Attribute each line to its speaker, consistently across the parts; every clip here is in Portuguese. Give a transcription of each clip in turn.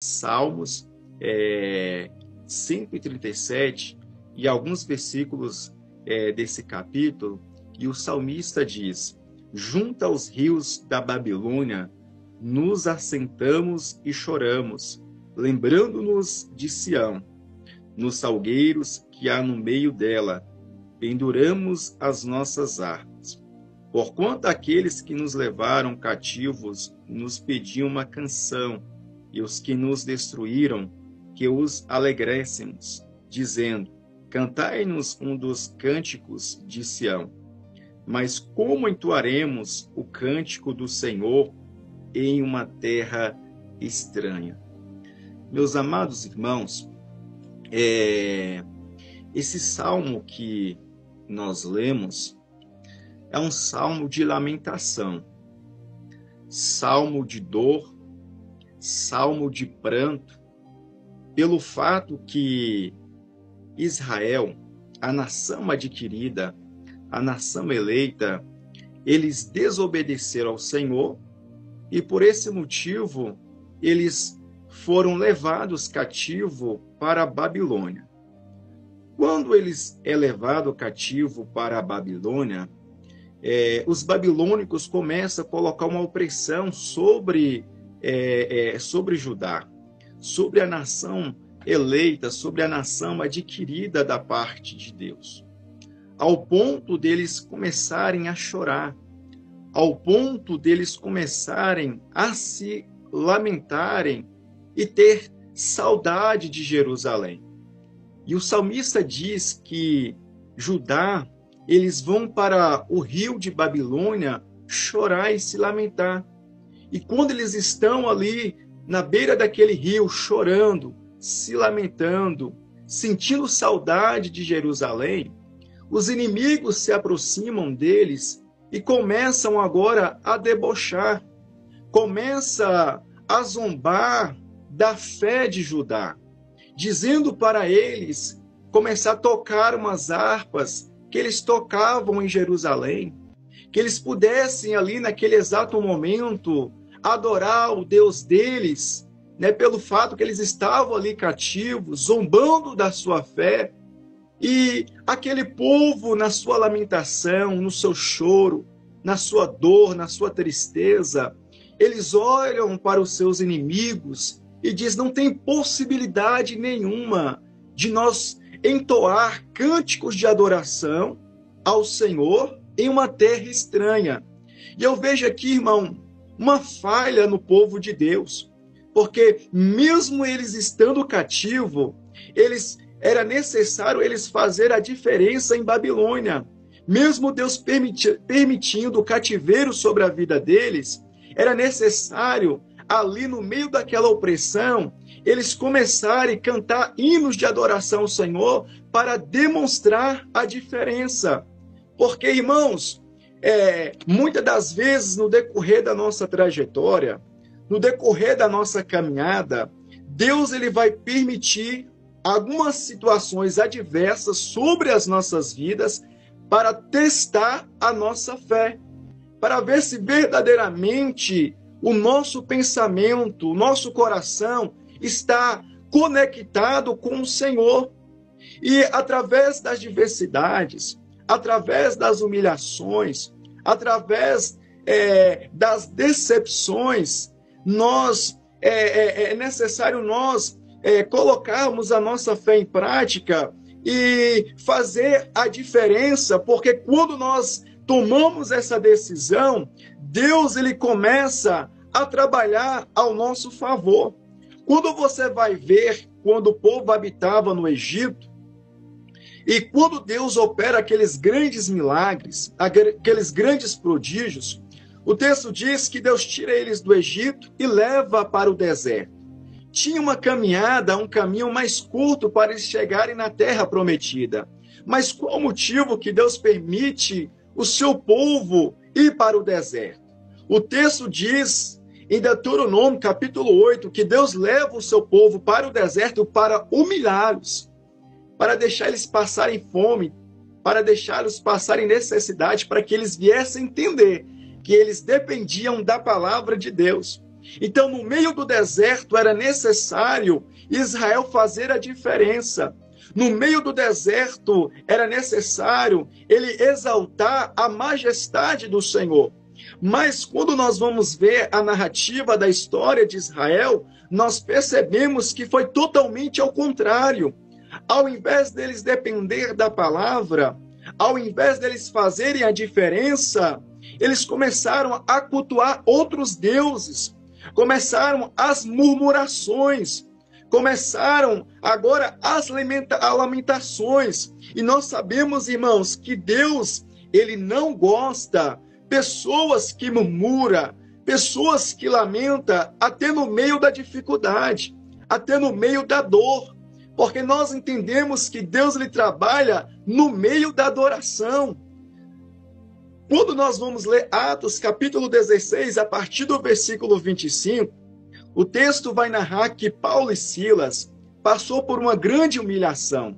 Speaker 1: Salmos 137 e alguns versículos desse capítulo, e o salmista diz: junto aos rios da Babilônia, nos assentamos e choramos, lembrando-nos de Sião. Nos salgueiros que há no meio dela, penduramos as nossas harpas. Porquanto aqueles que nos levaram cativos nos pediam uma canção, e os que nos destruíram, que os alegréssemos, dizendo: cantai-nos um dos cânticos de Sião. Mas como entoaremos o cântico do Senhor em uma terra estranha? Meus amados irmãos, esse salmo que nós lemos é um salmo de lamentação, salmo de dor, salmo de pranto, pelo fato que Israel, a nação adquirida, a nação eleita, eles desobedeceram ao Senhor e por esse motivo eles foram levados cativo para a Babilônia. Quando eles é levado cativo para a Babilônia, os babilônicos começam a colocar uma opressão sobre Judá, sobre a nação eleita, sobre a nação adquirida da parte de Deus, ao ponto deles começarem a chorar, ao ponto deles começarem a se lamentarem e ter saudade de Jerusalém. E o salmista diz que Judá, eles vão para o rio de Babilônia chorar e se lamentar. E quando eles estão ali na beira daquele rio chorando, se lamentando, sentindo saudade de Jerusalém, os inimigos se aproximam deles e começam agora a debochar, começa a zombar da fé de Judá, dizendo para eles começar a tocar umas harpas que eles tocavam em Jerusalém, que eles pudessem ali naquele exato momento adorar o Deus deles, pelo fato que eles estavam ali cativos, zombando da sua fé. E aquele povo, na sua lamentação, no seu choro, na sua dor, na sua tristeza, eles olham para os seus inimigos e diz: não tem possibilidade nenhuma de nós entoar cânticos de adoração ao Senhor em uma terra estranha. E eu vejo aqui, irmão, uma falha no povo de Deus, porque mesmo eles estando cativos, era necessário eles fazer a diferença em Babilônia. Mesmo Deus permitindo o cativeiro sobre a vida deles, era necessário, ali no meio daquela opressão, eles começarem a cantar hinos de adoração ao Senhor para demonstrar a diferença. Porque, irmãos, muitas das vezes no decorrer da nossa trajetória, no decorrer da nossa caminhada, Deus ele vai permitir algumas situações adversas sobre as nossas vidas para testar a nossa fé, para ver se verdadeiramente o nosso pensamento, o nosso coração está conectado com o Senhor. E através das diversidades, através das humilhações, através das decepções, é necessário nós colocarmos a nossa fé em prática e fazer a diferença, porque quando nós tomamos essa decisão, Deus ele começa a trabalhar ao nosso favor. Quando você vai ver, quando o povo habitava no Egito, e quando Deus opera aqueles grandes milagres, aqueles grandes prodígios, o texto diz que Deus tira eles do Egito e leva para o deserto. Tinha uma caminhada, um caminho mais curto para eles chegarem na terra prometida. Mas qual o motivo que Deus permite o seu povo ir para o deserto? O texto diz, em Deuteronômio, capítulo 8, que Deus leva o seu povo para o deserto para humilhá-los, para deixar eles passarem fome, para deixá-los passarem necessidade, para que eles viessem entender que eles dependiam da palavra de Deus. Então, no meio do deserto, era necessário Israel fazer a diferença. No meio do deserto, era necessário ele exaltar a majestade do Senhor. Mas quando nós vamos ver a narrativa da história de Israel, nós percebemos que foi totalmente ao contrário. Ao invés deles depender da palavra, ao invés deles fazerem a diferença, eles começaram a cultuar outros deuses, começaram as murmurações, começaram agora as lamentações. E nós sabemos, irmãos, que Deus, ele não gosta pessoas que murmuram, pessoas que lamentam até no meio da dificuldade, até no meio da dor. Porque nós entendemos que Deus ele trabalha no meio da adoração. Quando nós vamos ler Atos capítulo 16, a partir do versículo 25, o texto vai narrar que Paulo e Silas passou por uma grande humilhação,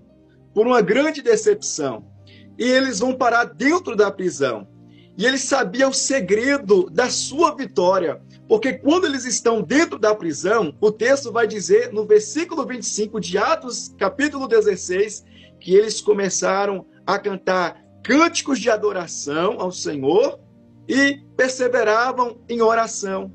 Speaker 1: por uma grande decepção. E eles vão parar dentro da prisão. E eles sabiam o segredo da sua vitória. Porque quando eles estão dentro da prisão, o texto vai dizer, no versículo 25 de Atos, capítulo 16, que eles começaram a cantar cânticos de adoração ao Senhor e perseveravam em oração.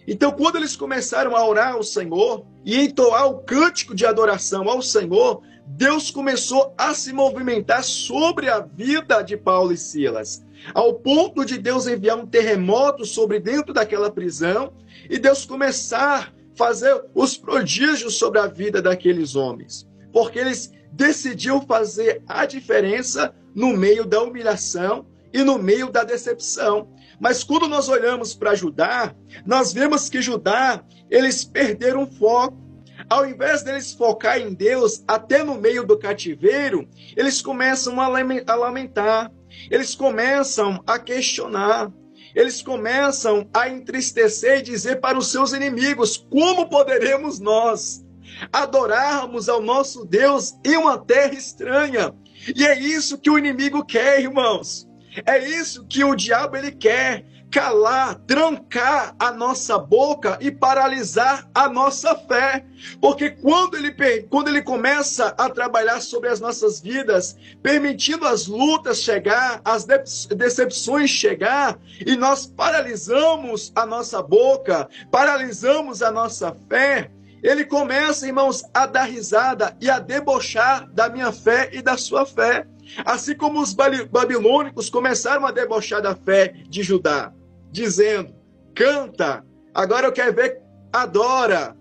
Speaker 1: Então, quando eles começaram a orar ao Senhor e entoar o cântico de adoração ao Senhor, Deus começou a se movimentar sobre a vida de Paulo e Silas, ao ponto de Deus enviar um terremoto sobre dentro daquela prisão e Deus começar a fazer os prodígios sobre a vida daqueles homens, porque eles decidiram fazer a diferença no meio da humilhação e no meio da decepção. Mas quando nós olhamos para Judá, nós vemos que Judá, eles perderam o foco. Ao invés deles focar em Deus, até no meio do cativeiro, eles começam a lamentar, eles começam a questionar, eles começam a entristecer e dizer para os seus inimigos: como poderemos nós adorarmos ao nosso Deus em uma terra estranha? E é isso que o inimigo quer, irmãos. É isso que o diabo ele quer. Calar, trancar a nossa boca e paralisar a nossa fé. Porque quando ele começa a trabalhar sobre as nossas vidas, permitindo as lutas chegar, as decepções chegar, e nós paralisamos a nossa boca, paralisamos a nossa fé, ele começa, irmãos, a dar risada e a debochar da minha fé e da sua fé. Assim como os babilônicos começaram a debochar da fé de Judá, dizendo: canta, agora eu quero ver, adora,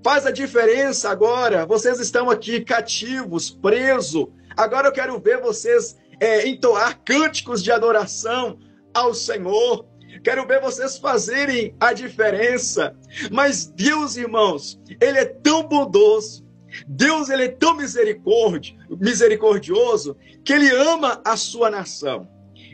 Speaker 1: faz a diferença agora, vocês estão aqui cativos, presos, agora eu quero ver vocês entoar cânticos de adoração ao Senhor, quero ver vocês fazerem a diferença. Mas Deus, irmãos, ele é tão bondoso, Deus ele é tão misericordioso, que ele ama a sua nação,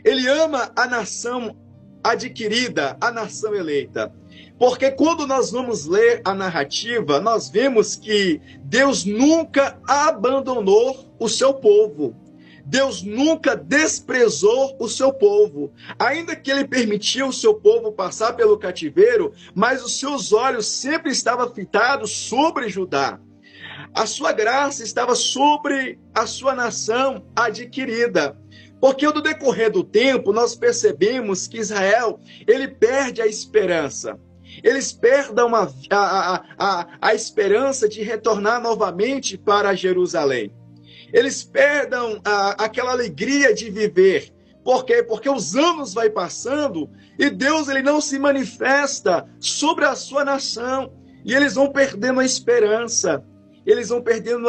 Speaker 1: ele ama a nação adquirida, a nação eleita. Porque quando nós vamos ler a narrativa, nós vemos que Deus nunca abandonou o seu povo. Deus nunca desprezou o seu povo. Ainda que ele permitiu o seu povo passar pelo cativeiro, mas os seus olhos sempre estavam fitados sobre Judá. A sua graça estava sobre a sua nação adquirida. Porque no decorrer do tempo, nós percebemos que Israel, ele perde a esperança. Eles perdem a esperança de retornar novamente para Jerusalém. Eles perdem aquela alegria de viver. Por quê? Porque os anos vão passando e Deus ele não se manifesta sobre a sua nação. E eles vão perdendo a esperança. Eles vão perdendo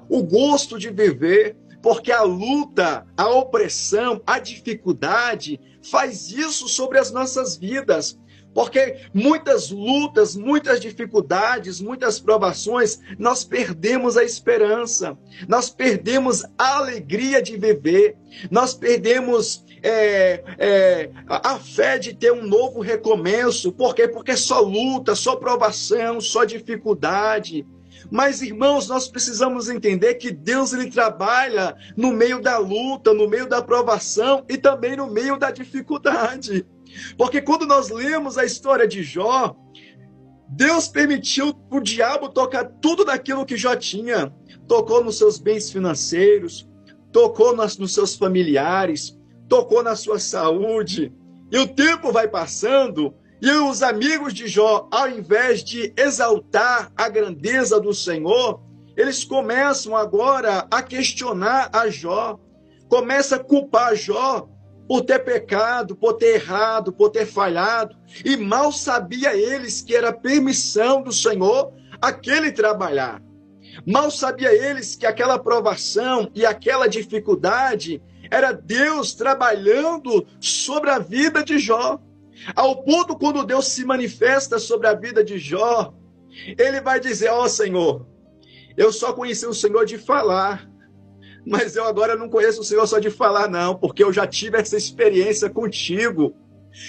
Speaker 1: o gosto de viver. Porque a luta, a opressão, a dificuldade faz isso sobre as nossas vidas. Porque muitas lutas, muitas dificuldades, muitas provações, nós perdemos a esperança, nós perdemos a alegria de viver, nós perdemos a fé de ter um novo recomeço. Por quê? Porque só luta, só provação, só dificuldade. Mas, irmãos, nós precisamos entender que Deus ele trabalha no meio da luta, no meio da provação e também no meio da dificuldade. Porque quando nós lemos a história de Jó, Deus permitiu o diabo tocar tudo daquilo que Jó tinha. Tocou nos seus bens financeiros, tocou nos seus familiares, tocou na sua saúde. E o tempo vai passando e os amigos de Jó, ao invés de exaltar a grandeza do Senhor, eles começam agora a questionar a Jó, começam a culpar Jó por ter pecado, por ter errado, por ter falhado, e mal sabia eles que era permissão do Senhor aquele trabalhar. Mal sabia eles que aquela provação e aquela dificuldade era Deus trabalhando sobre a vida de Jó. Ao ponto, quando Deus se manifesta sobre a vida de Jó, ele vai dizer: ó Senhor, eu só conheci o Senhor de falar, mas eu agora não conheço o Senhor só de falar não, porque eu já tive essa experiência contigo.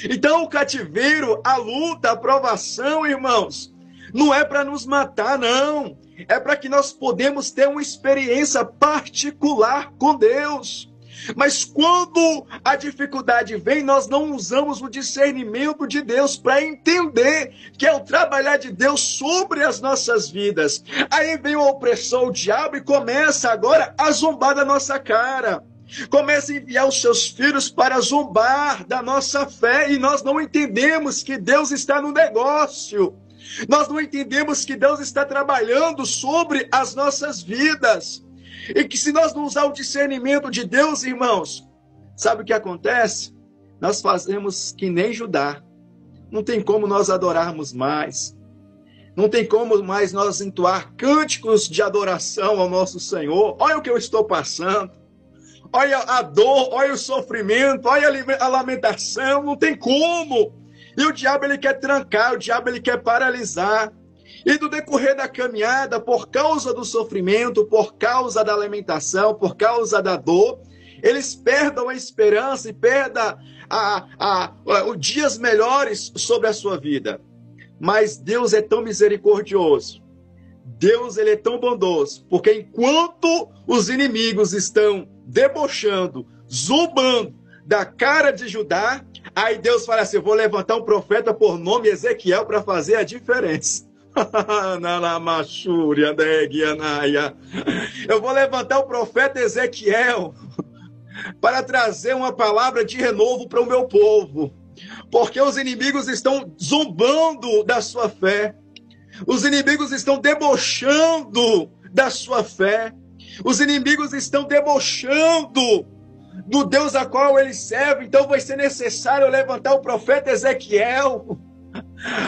Speaker 1: Então o cativeiro, a luta, a provação, irmãos, não é para nos matar, não. É para que nós podemos ter uma experiência particular com Deus. Mas quando a dificuldade vem, nós não usamos o discernimento de Deus para entender que é o trabalhar de Deus sobre as nossas vidas. Aí vem a opressão, o diabo, e começa agora a zombar da nossa cara. Começa a enviar os seus filhos para zombar da nossa fé, e nós não entendemos que Deus está no negócio. Nós não entendemos que Deus está trabalhando sobre as nossas vidas. E que se nós não usar o discernimento de Deus, irmãos, sabe o que acontece? Nós fazemos que nem Judá. Não tem como nós adorarmos mais. Não tem como mais nós entoar cânticos de adoração ao nosso Senhor. Olha o que eu estou passando. Olha a dor, olha o sofrimento, olha a lamentação. Não tem como. E o diabo, ele quer trancar, o diabo, ele quer paralisar. E do decorrer da caminhada, por causa do sofrimento, por causa da lamentação, por causa da dor, eles perdem a esperança e perdem os dias melhores sobre a sua vida. Mas Deus é tão misericordioso. Deus, ele é tão bondoso, porque enquanto os inimigos estão debochando, zombando da cara de Judá, aí Deus fala assim: eu vou levantar um profeta por nome Ezequiel para fazer a diferença. Eu vou levantar o profeta Ezequiel para trazer uma palavra de renovo para o meu povo, porque os inimigos estão zombando da sua fé, os inimigos estão debochando da sua fé, os inimigos estão debochando do Deus a qual eles servem. Então vai ser necessário levantar o profeta Ezequiel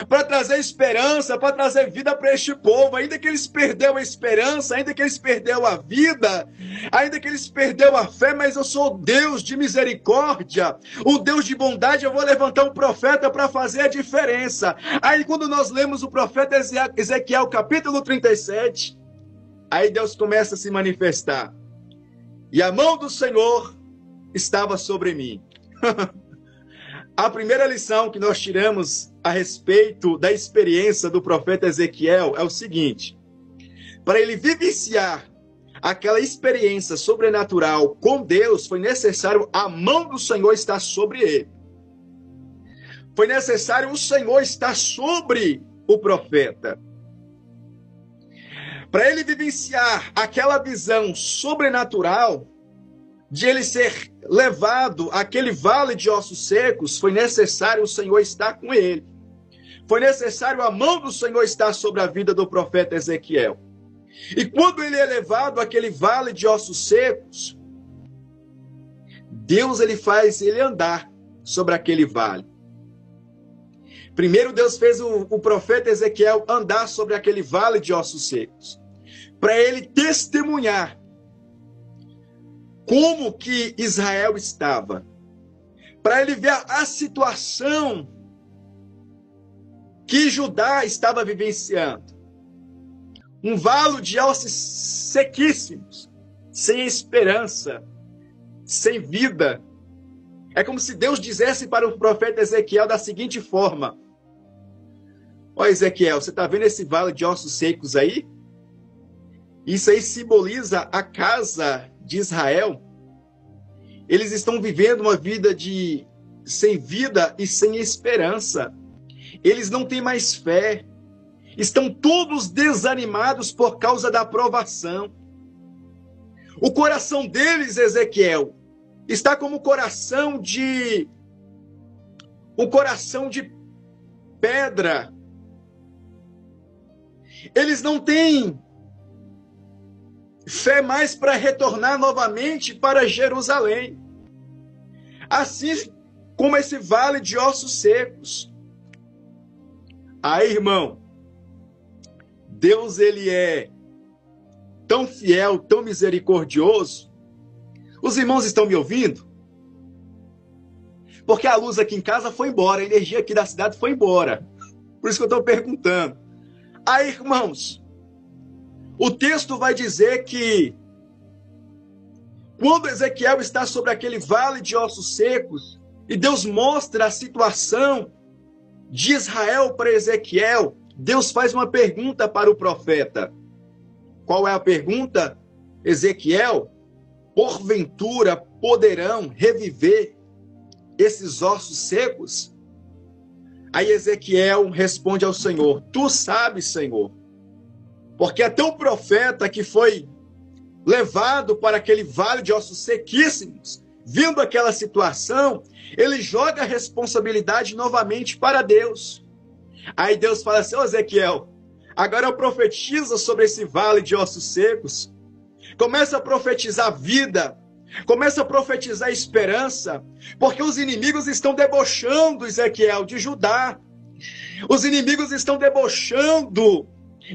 Speaker 1: para trazer esperança, para trazer vida para este povo. Ainda que eles perderam a esperança, ainda que eles perderam a vida, ainda que eles perderam a fé, mas eu sou Deus de misericórdia, um Deus de bondade. Eu vou levantar um profeta para fazer a diferença. Aí quando nós lemos o profeta Ezequiel capítulo 37, aí Deus começa a se manifestar: e a mão do Senhor estava sobre mim. A primeira lição que nós tiramos a respeito da experiência do profeta Ezequiel é o seguinte: para ele vivenciar aquela experiência sobrenatural com Deus, foi necessário a mão do Senhor estar sobre ele. Foi necessário o Senhor estar sobre o profeta. Para ele vivenciar aquela visão sobrenatural, de ele ser levado àquele vale de ossos secos, foi necessário o Senhor estar com ele. Foi necessário a mão do Senhor estar sobre a vida do profeta Ezequiel. E quando ele é levado àquele vale de ossos secos, Deus, ele faz ele andar sobre aquele vale. Primeiro Deus fez o profeta Ezequiel andar sobre aquele vale de ossos secos, para ele testemunhar como que Israel estava, para ele ver a situação que Judá estava vivenciando. Um vale de ossos sequíssimos, sem esperança, sem vida. É como se Deus dissesse para o profeta Ezequiel da seguinte forma: ó Ezequiel, você está vendo esse vale de ossos secos aí? Isso aí simboliza a casa de Israel. Eles estão vivendo uma vida sem vida e sem esperança. Eles não têm mais fé. estão todos desanimados por causa da provação. O coração deles, Ezequiel, está como um coração de pedra. Eles não têm fé mais para retornar novamente para Jerusalém. Assim como esse vale de ossos secos. Aí, irmão, Deus, ele é tão fiel, tão misericordioso. Os irmãos estão me ouvindo? Porque a luz aqui em casa foi embora, a energia aqui da cidade foi embora. Por isso que eu estou perguntando. Aí, irmãos, o texto vai dizer que quando Ezequiel está sobre aquele vale de ossos secos, e Deus mostra a situação de Israel para Ezequiel, Deus faz uma pergunta para o profeta. Qual é a pergunta? Ezequiel, porventura poderão reviver esses ossos secos? Aí Ezequiel responde ao Senhor, tu sabes, Senhor, porque até o profeta que foi levado para aquele vale de ossos sequíssimos, vindo aquela situação, ele joga a responsabilidade novamente para Deus. Aí Deus fala assim, Ezequiel, agora profetiza sobre esse vale de ossos secos, começa a profetizar vida, começa a profetizar esperança, porque os inimigos estão debochando, Ezequiel, de Judá. Os inimigos estão debochando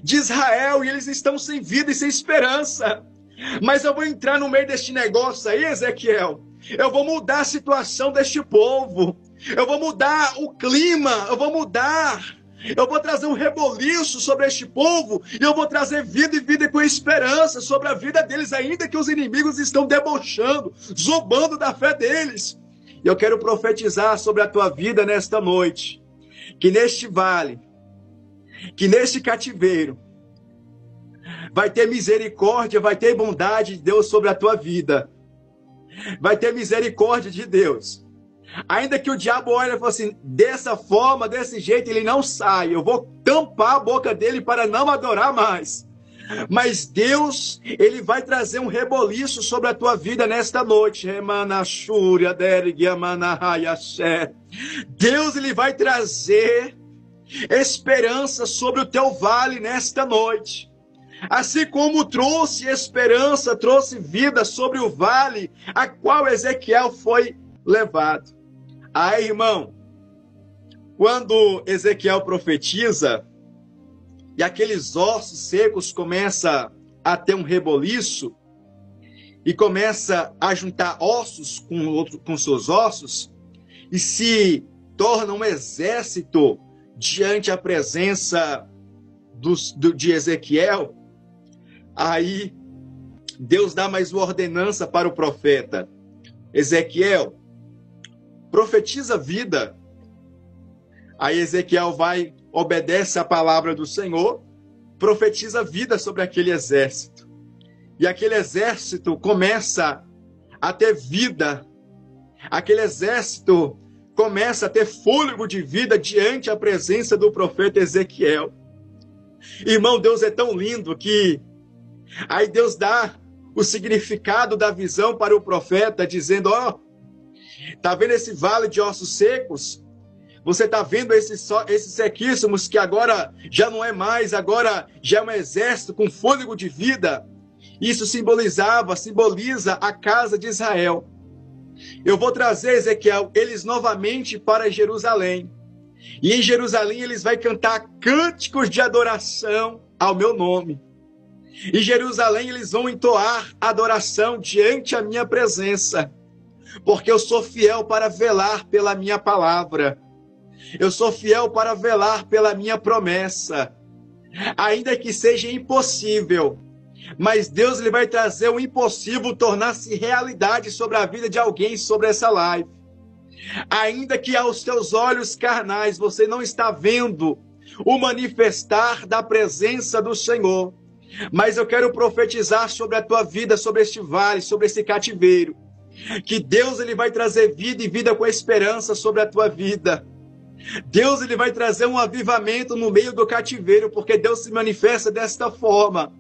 Speaker 1: de Israel e eles estão sem vida e sem esperança. Mas eu vou entrar no meio deste negócio aí, Ezequiel. Eu vou mudar a situação deste povo. Eu vou mudar o clima. Eu vou trazer um reboliço sobre este povo. E eu vou trazer vida e vida com esperança sobre a vida deles, ainda que os inimigos estão debochando, zombando da fé deles. E eu quero profetizar sobre a tua vida nesta noite. Que neste vale, que neste cativeiro, vai ter misericórdia, vai ter bondade de Deus sobre a tua vida. Vai ter misericórdia de Deus. Ainda que o diabo olhe e fale assim, dessa forma, desse jeito, ele não sai. Eu vou tampar a boca dele para não adorar mais. Mas Deus, ele vai trazer um reboliço sobre a tua vida nesta noite. Deus, ele vai trazer esperança sobre o teu vale nesta noite. Assim como trouxe esperança, trouxe vida sobre o vale a qual Ezequiel foi levado. Aí, irmão, quando Ezequiel profetiza e aqueles ossos secos começam a ter um reboliço e começa a juntar ossos com seus ossos e se torna um exército diante a presença de Ezequiel, aí Deus dá mais uma ordenança para o profeta. Ezequiel, profetiza vida. Aí Ezequiel vai, obedece a palavra do Senhor, profetiza vida sobre aquele exército. E aquele exército começa a ter vida. Aquele exército começa a ter fôlego de vida diante a presença do profeta Ezequiel. Irmão, Deus é tão lindo que aí Deus dá o significado da visão para o profeta, dizendo, tá vendo esse vale de ossos secos? Você tá vendo esses sequíssimos que agora já não é mais, agora já é um exército com fôlego de vida? Isso simboliza a casa de Israel. Eu vou trazer, Ezequiel, eles novamente para Jerusalém. E em Jerusalém eles vão cantar cânticos de adoração ao meu nome. Em Jerusalém eles vão entoar adoração diante a minha presença. Porque eu sou fiel para velar pela minha palavra. Eu sou fiel para velar pela minha promessa. Ainda que seja impossível, mas Deus ele vai trazer o impossível tornar-se realidade sobre a vida de alguém sobre essa live. Ainda que aos teus olhos carnais você não está vendo o manifestar da presença do Senhor, mas eu quero profetizar sobre a tua vida, sobre este vale, sobre esse cativeiro, que Deus ele vai trazer vida e vida com esperança sobre a tua vida. Deus ele vai trazer um avivamento no meio do cativeiro, porque Deus se manifesta desta forma.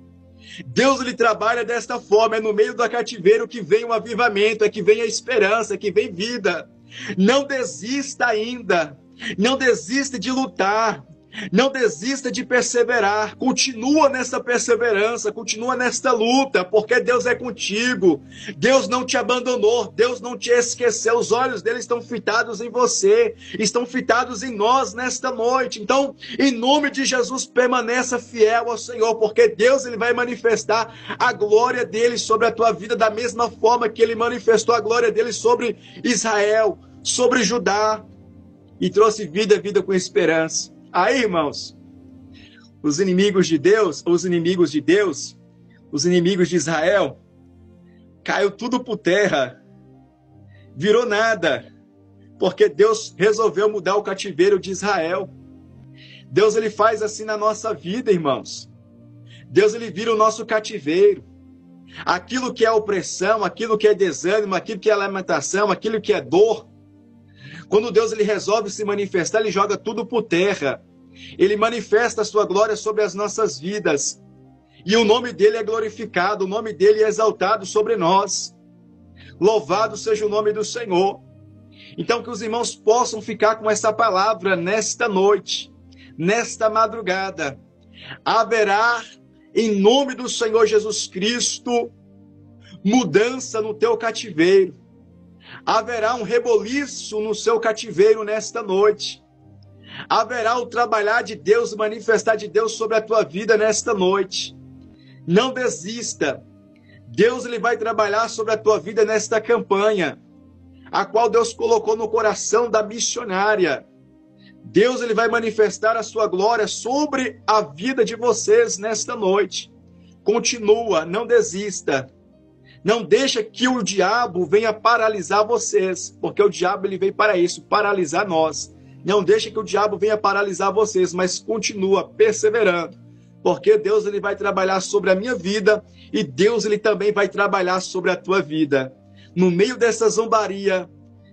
Speaker 1: Deus ele trabalha desta forma, é no meio do cativeiro que vem o avivamento, é que vem a esperança, é que vem vida. Não desista ainda, não desista de lutar, não desista de perseverar, continua nessa perseverança, continua nesta luta, porque Deus é contigo, Deus não te abandonou, Deus não te esqueceu, os olhos dele estão fitados em você, estão fitados em nós nesta noite. Então, em nome de Jesus, permaneça fiel ao Senhor, porque Deus ele vai manifestar a glória dele sobre a tua vida, da mesma forma que ele manifestou a glória dele sobre Israel, sobre Judá, e trouxe vida com esperança. Aí, irmãos, os inimigos de Deus, os inimigos de Israel, caiu tudo por terra, virou nada, porque Deus resolveu mudar o cativeiro de Israel. Deus ele faz assim na nossa vida, irmãos. Deus ele vira o nosso cativeiro. Aquilo que é opressão, aquilo que é desânimo, aquilo que é lamentação, aquilo que é dor, quando Deus ele resolve se manifestar, ele joga tudo por terra. Ele manifesta a sua glória sobre as nossas vidas. E o nome dele é glorificado, o nome dele é exaltado sobre nós. Louvado seja o nome do Senhor. Então que os irmãos possam ficar com essa palavra nesta noite, nesta madrugada. Haverá, em nome do Senhor Jesus Cristo, mudança no teu cativeiro. Haverá um reboliço no seu cativeiro nesta noite. Haverá o trabalhar de Deus, o manifestar de Deus sobre a tua vida nesta noite. Não desista. Deus ele vai trabalhar sobre a tua vida nesta campanha, a qual Deus colocou no coração da missionária. Deus ele vai manifestar a sua glória sobre a vida de vocês nesta noite. Continua, não desista. Não deixa que o diabo venha paralisar vocês, porque o diabo ele veio para isso, paralisar nós. Não deixa que o diabo venha paralisar vocês, mas continua perseverando, porque Deus ele vai trabalhar sobre a minha vida e Deus ele também vai trabalhar sobre a tua vida. No meio dessa zombaria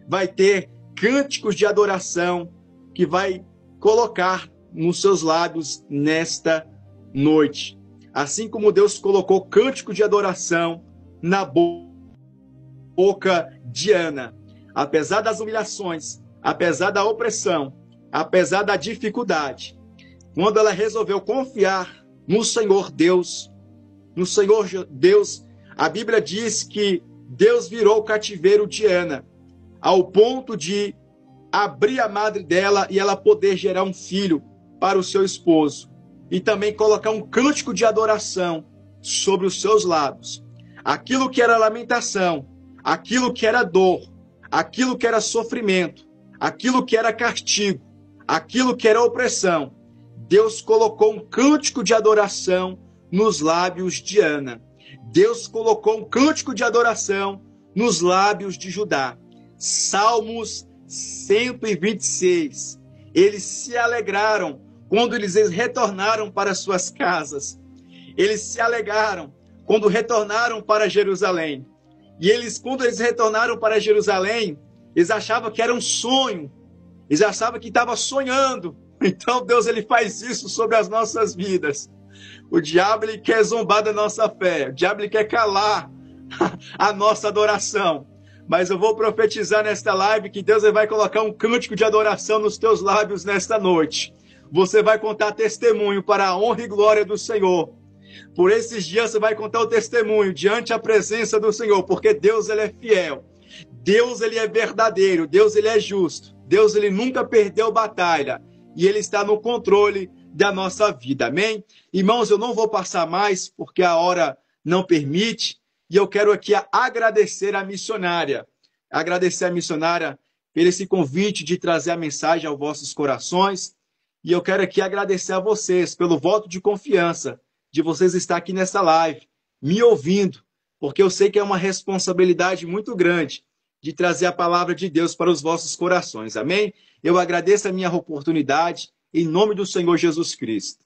Speaker 1: vai ter cânticos de adoração que vai colocar nos seus lábios nesta noite. Assim como Deus colocou cântico de adoração na boca de Ana. Apesar das humilhações, apesar da opressão, apesar da dificuldade, quando ela resolveu confiar no Senhor Deus, a Bíblia diz que Deus virou o cativeiro de Ana, ao ponto de abrir a madre dela e ela poder gerar um filho para o seu esposo, e também colocar um cântico de adoração sobre os seus lábios. Aquilo que era lamentação, aquilo que era dor, aquilo que era sofrimento, aquilo que era castigo, aquilo que era opressão, Deus colocou um cântico de adoração nos lábios de Ana. Deus colocou um cântico de adoração nos lábios de Judá. Salmos 126. Eles se alegraram quando eles retornaram para suas casas. Eles se alegraram quando retornaram para Jerusalém. E quando eles retornaram para Jerusalém, eles achavam que era um sonho. Eles achavam que estava sonhando. Então Deus ele faz isso sobre as nossas vidas. O diabo ele quer zombar da nossa fé. O diabo ele quer calar a nossa adoração. Mas eu vou profetizar nesta live que Deus ele vai colocar um cântico de adoração nos teus lábios nesta noite. Você vai contar testemunho para a honra e glória do Senhor. Por esses dias você vai contar o testemunho diante a presença do Senhor, porque Deus ele é fiel. Deus ele é verdadeiro, Deus ele é justo. Deus ele nunca perdeu batalha e ele está no controle da nossa vida. Amém? Irmãos, eu não vou passar mais porque a hora não permite, e eu quero aqui agradecer a missionária por esse convite de trazer a mensagem aos vossos corações, e eu quero aqui agradecer a vocês pelo voto de confiança de vocês estar aqui nessa live, me ouvindo, porque eu sei que é uma responsabilidade muito grande de trazer a palavra de Deus para os vossos corações. Amém? Eu agradeço a minha oportunidade, em nome do Senhor Jesus Cristo.